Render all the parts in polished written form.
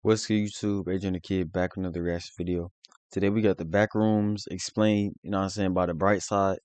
What's good, YouTube? Adriannthakidd back with another reaction video. Today we got the Backrooms explained, you know what I'm saying, by the bright side.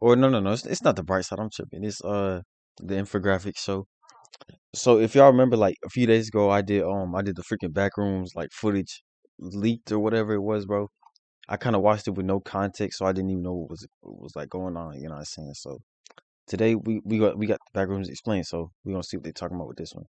Or no, it's not the bright side, I'm tripping. It's the infographic show. So if y'all remember like a few days ago I did the freaking Backrooms like footage leaked or whatever it was, bro. I kinda watched it with no context, so I didn't even know what was like going on, you know what I'm saying? So today we got the Backrooms explained, so we're gonna see what they're talking about with this one.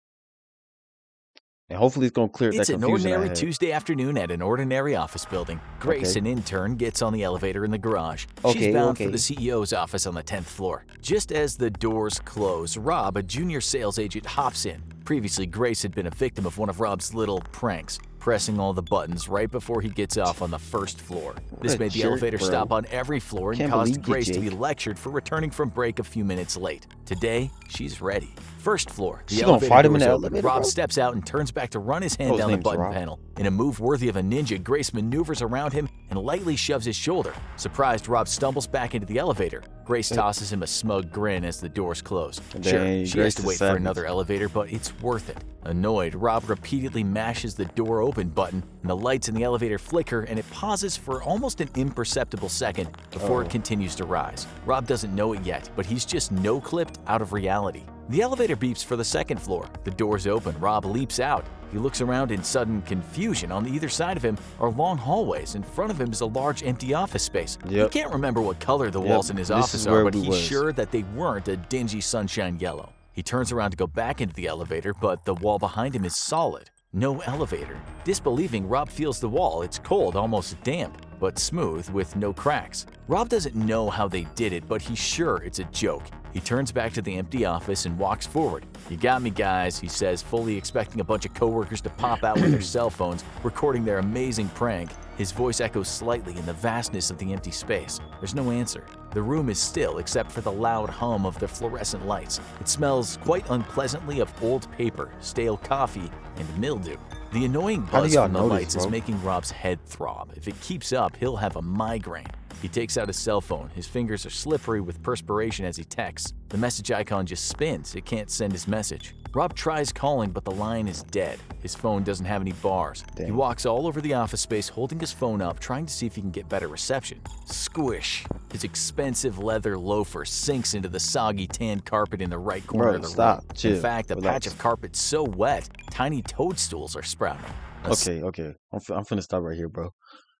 And hopefully it's gonna clear up that It's an confusion I ordinary had. Tuesday afternoon at an ordinary office building. Grace, Okay. an intern, gets on the elevator in the garage. She's bound for the CEO's office on the 10th floor. Just as the doors close, Rob, a junior sales agent, hops in. Previously, Grace had been a victim of one of Rob's little pranks, pressing all the buttons right before he gets off on the first floor. This made the elevator stop on every floor and Can't caused believe you, Grace to be Jake. lectured for returning from break a few minutes late. Today, she's ready. First floor, the She gonna elevator fight him in doors the open. elevator, Rob bro? steps out and turns back to run his hand Oh, his down the name's button Rob. panel. In a move worthy of a ninja, Grace maneuvers around him and lightly shoves his shoulder. Surprised, Rob stumbles back into the elevator. Grace tosses him a smug grin as the doors close. Sure, Dang, she Grace has to is wait for savage. another elevator, but it's worth it. Annoyed, Rob repeatedly mashes the door open button, and the lights in the elevator flicker, and it pauses for almost an imperceptible second before it continues to rise. Rob doesn't know it yet, but he's just no-clipped out of reality. The elevator beeps for the second floor. The doors open. Rob leaps out. He looks around in sudden confusion. On either side of him are long hallways. In front of him is a large empty office space. Yep. He can't remember what color the walls in his This office is are, where but we he's was. sure that they weren't a dingy sunshine yellow. He turns around to go back into the elevator, but the wall behind him is solid. No elevator. Disbelieving, Rob feels the wall. It's cold, almost damp, but smooth with no cracks. Rob doesn't know how they did it, but he's sure it's a joke. He turns back to the empty office and walks forward. "You got me, guys," he says, fully expecting a bunch of coworkers to pop out with their cell phones, recording their amazing prank. His voice echoes slightly in the vastness of the empty space. There's no answer. The room is still except for the loud hum of the fluorescent lights. It smells quite unpleasantly of old paper, stale coffee, and mildew. The annoying How do buzz y'all from the know this, lights is bro? making Rob's head throb. If it keeps up, he'll have a migraine. He takes out his cell phone. His fingers are slippery with perspiration as he texts. The message icon just spins. It can't send his message. Rob tries calling, but the line is dead. His phone doesn't have any bars. Dang. He walks all over the office space holding his phone up, trying to see if he can get better reception. Squish! His expensive leather loafer sinks into the soggy tan carpet in the right corner Bro, of the stop. room. Chill. In fact, a Relax. patch of carpet so wet, tiny toadstools are sprouting. Okay. I'm finna stop right here, bro.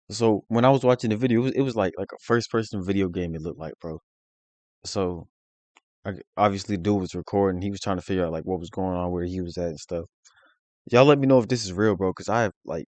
So when I was watching the video, it was like a first person video game. It looked like, bro. So obviously, dude was recording. He was trying to figure out like what was going on, where he was at, and stuff. Y'all let me know if this is real, bro, because I have like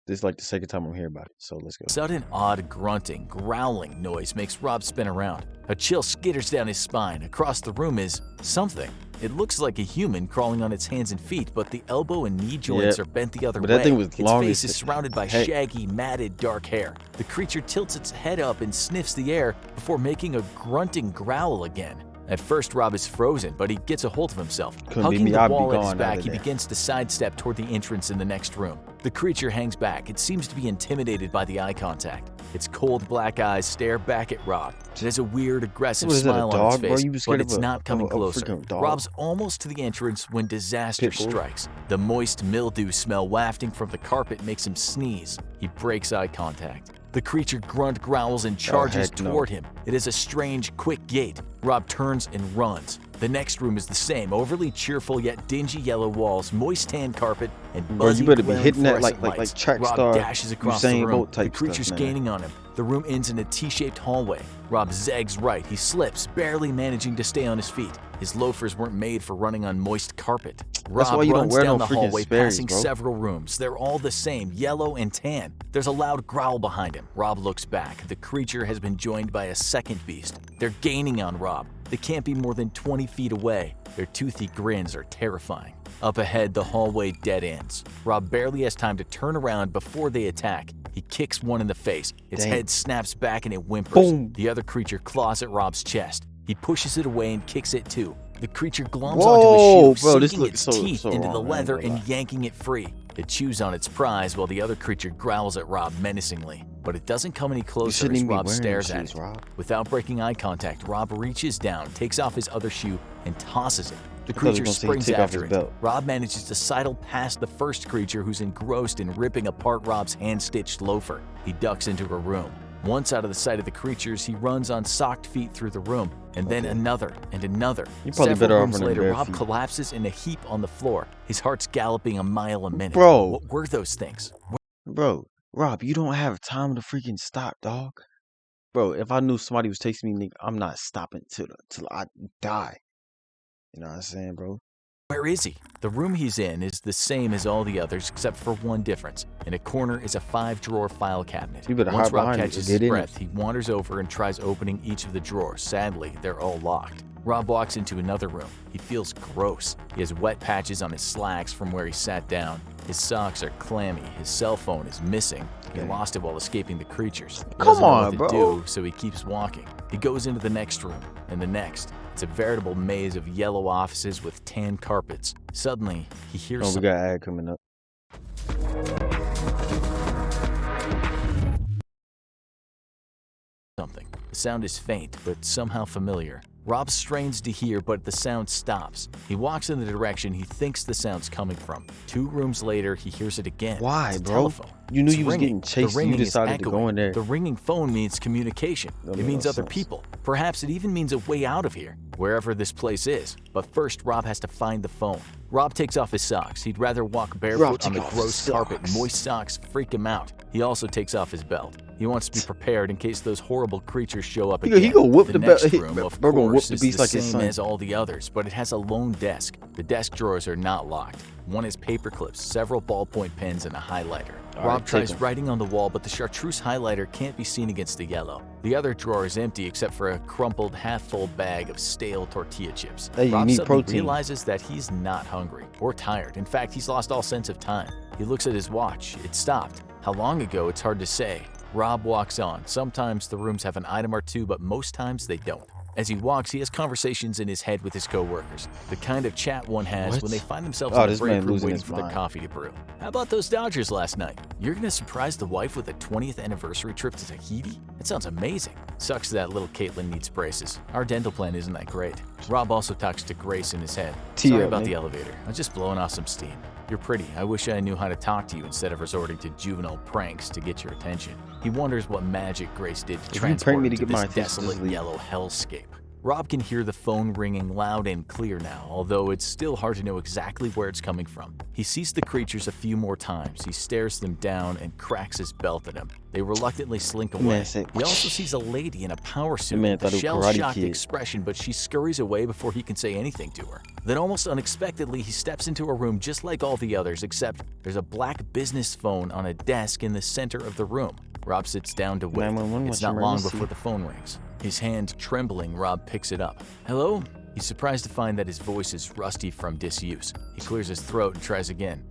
this is like the second time I'm hearing about it. So let's go. Sudden odd grunting, growling noise makes Rob spin around. A chill skitters down his spine. Across the room is something. It looks like a human crawling on its hands and feet, but the elbow and knee joints are bent the other But way. that thing was its long face as is surrounded by heck. shaggy, matted, dark hair. The creature tilts its head up and sniffs the air before making a grunting growl again. At first, Rob is frozen, but he gets a hold of himself. Couldn't be Hugging me, the I'd be wall at his gone out back, of he there. begins to sidestep toward the entrance in the next room. The creature hangs back. It seems to be intimidated by the eye contact. Its cold black eyes stare back at Rob. It has a weird, aggressive What is that, a smile on dog, its bro? face, You was but scared it's of a- not coming of a closer. freaking dog? Rob's almost to the entrance when disaster Pitbull? strikes. The moist mildew smell wafting from the carpet makes him sneeze. He breaks eye contact. The creature growls and charges heck no. toward him. It is a strange, quick gait. Rob turns and runs. The next room is the same, overly cheerful yet dingy yellow walls, moist tan carpet, and Bro, buzzy you better be glaring hitting that fluorescent like lights. track Rob star, dashes across the Usain room. Bolt The type creature's stuff, man. gaining on him. The room ends in a T-shaped hallway. Rob zags right. He slips, barely managing to stay on his feet. His loafers weren't made for running on moist carpet. That's Rob why you don't runs wear down no the freaking hallway, Sperry's, passing bro. several rooms. They're all the same, yellow and tan. There's a loud growl behind him. Rob looks back. The creature has been joined by a second beast. They're gaining on Rob. They can't be more than 20 feet away. Their toothy grins are terrifying. Up ahead, the hallway dead ends. Rob barely has time to turn around before they attack. He kicks one in the face. Its Dang. head snaps back and it whimpers. Boom. The other creature claws at Rob's chest. He pushes it away and kicks it too. The creature gloms Whoa, onto his shoe, bro, this sinking looks its so- teeth so into the wrong, man, I ain't leather gonna and lie. yanking it free. It chews on its prize while the other creature growls at Rob menacingly. But it doesn't come any You closer shouldn't as even be Rob wearing stares shoes, at it. Rob. Without breaking eye contact, Rob reaches down, takes off his other shoe, and tosses it. The I thought it was creature gonna say springs take off after his it. belt. Rob manages to sidle past the first creature, who's engrossed in ripping apart Rob's hand-stitched loafer. He ducks into a room. Once out of the sight of the creatures, he runs on socked feet through the room, and then another and another. You're probably Several better off rooms running later, bare Rob feet. collapses in a heap on the floor. His heart's galloping a mile a minute. Bro. What were those things? Bro, Rob, you don't have time to freaking stop, dog. Bro, if I knew somebody was chasing me, nigga, I'm not stopping till I die. You know what I'm saying, bro? Where is he? The room he's in is the same as all the others except for one difference. In a corner is a 5-drawer file cabinet. You better Once hide Rob behind it or catches get his in it. breath, he wanders over and tries opening each of the drawers. Sadly, they're all locked. Rob walks into another room. He feels gross. He has wet patches on his slacks from where he sat down. His socks are clammy. His cell phone is missing. He lost it while escaping the creatures. He Come doesn't know on, what to bro. do, so he keeps walking. He goes into the next room and the next. It's a veritable maze of yellow offices with tan carpets. Suddenly, he hears Oh, we got an ad coming up. something. The sound is faint, but somehow familiar. Rob strains to hear, but the sound stops. He walks in the direction he thinks the sound's coming from. 2 rooms later, he hears it again. Why, It's a bro? telephone. You knew It's you was ringing. getting chased, The so you ringing is decided to go echoing. in there. The ringing phone means communication. That It makes means no other sense. people. Perhaps it even means a way out of here, wherever this place is. But first, Rob has to find the phone. Rob takes off his socks. He'd rather walk barefoot on the take off his gross carpet. socks. Moist socks freak him out. He also takes off his belt. He wants to be prepared in case those horrible creatures show up again. He gonna whoop the next belt. room, of Bro gonna whoop course, the is beast the like his same son. as all the others, but it has a lone desk. The desk drawers are not locked. One has paper clips, several ballpoint pens, and a highlighter. All Rob right, tries take 'em. writing on the wall, but the chartreuse highlighter can't be seen against the yellow. The other drawer is empty except for a crumpled, half-full bag of stale tortilla chips. Hey, you Rob need suddenly protein. realizes that he's not hungry or tired. In fact, he's lost all sense of time. He looks at his watch. It stopped. How long ago, it's hard to say. Rob walks on. Sometimes the rooms have an item or two, but most times they don't. As he walks, he has conversations in his head with his co-workers. The kind of chat one has What? when they find themselves Oh, in the this break man room losing waiting his for their mind. coffee to brew. How about those Dodgers last night? You're gonna surprise the wife with a 20th anniversary trip to Tahiti? That sounds amazing. Sucks that little Caitlin needs braces. Our dental plan isn't that great. Rob also talks to Grace in his head. Tee Sorry up, about man. the elevator. I was just blowing off some steam. You're pretty. I wish I knew how to talk to you instead of resorting to juvenile pranks to get your attention. He wonders what magic Grace did to If you transport prank me him to to get my this attention, desolate just leave. yellow hellscape. Rob can hear the phone ringing loud and clear now, although it's still hard to know exactly where it's coming from. He sees the creatures a few more times. He stares them down and cracks his belt at them. They reluctantly slink man away. said, He also sees a lady in a power suit man with thought a it was Karate shell-shocked Kid. expression, but she scurries away before he can say anything to her. Then almost unexpectedly, he steps into a room just like all the others, except there's a black business phone on a desk in the center of the room. Rob sits down to wait. 911, It's what's not your long emergency? before the phone rings. His hand trembling, Rob picks it up. Hello? He's surprised to find that his voice is rusty from disuse. He clears his throat and tries again.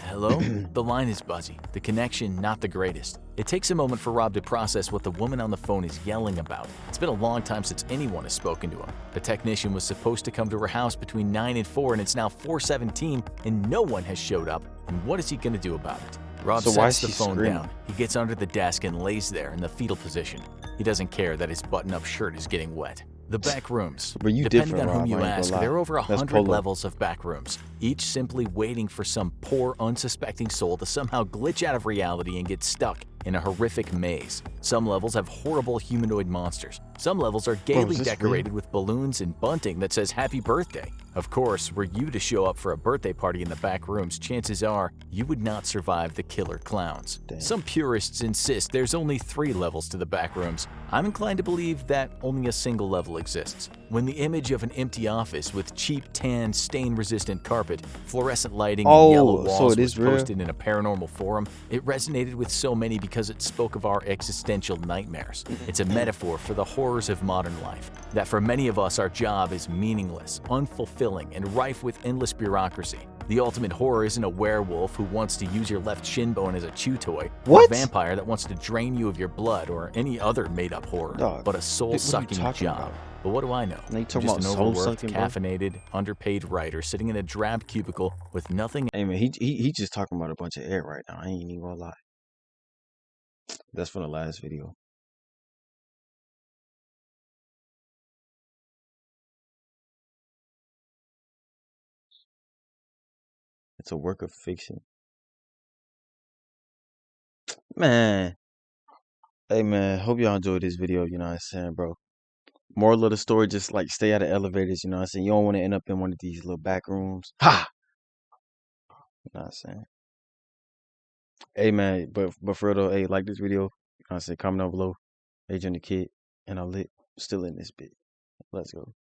Hello? The line is buzzy. The connection not the greatest. It takes a moment for Rob to process what the woman on the phone is yelling about. It's been a long time since anyone has spoken to him. The technician was supposed to come to her house between 9 and 4, and it's now 4:17, and no one has showed up. And what is he going to do about it? Rob So why sets is the she phone screaming? down. He gets under the desk and lays there in the fetal position. He doesn't care that his button-up shirt is getting wet. The back rooms. But you Depending different, on whom Rob, you I ain't gonna ask, lie. there are over That's 100 Polo. levels of back rooms, each simply waiting for some poor, unsuspecting soul to somehow glitch out of reality and get stuck in a horrific maze. Some levels have horrible humanoid monsters. Some levels are gaily is this decorated with balloons and bunting that says happy birthday. Of course, were you to show up for a birthday party in the back rooms, chances are you would not survive the killer clowns. Damn. Some purists insist there's only 3 levels to the back rooms. I'm inclined to believe that only a single level exists. When the image of an empty office with cheap tan, stain-resistant carpet, fluorescent lighting, and yellow Oh, so walls it was is real? posted in a paranormal forum, it resonated with so many because it spoke of our existential nightmares. It's a metaphor for the horrors of modern life, that for many of us our job is meaningless, unfulfilling, and rife with endless bureaucracy. The ultimate horror isn't a werewolf who wants to use your left shin bone as a chew toy, or a What? vampire that wants to drain you of your blood, or any other made-up horror, Dog, but a what are you soul-sucking talking job. about? But what do I know? Now you I'm talking just an about overworked, soul-sucking, bro? caffeinated, underpaid writer sitting in a drab cubicle with nothing Hey man, he just talking about a bunch of air right now. I ain't even gonna lie. That's from the last video. It's a work of fiction. Man, hey man, hope y'all enjoyed this video, you know what I'm saying, bro. Moral of the story, just like stay out of elevators, you know what I'm saying? You don't want to end up in one of these little back rooms. Ha! You know what I'm saying? Hey man, but for real though, hey, like this video, you know what I'm saying? Comment down below. Adrian the Kid, and I'm lit. Still in this bit. Let's go.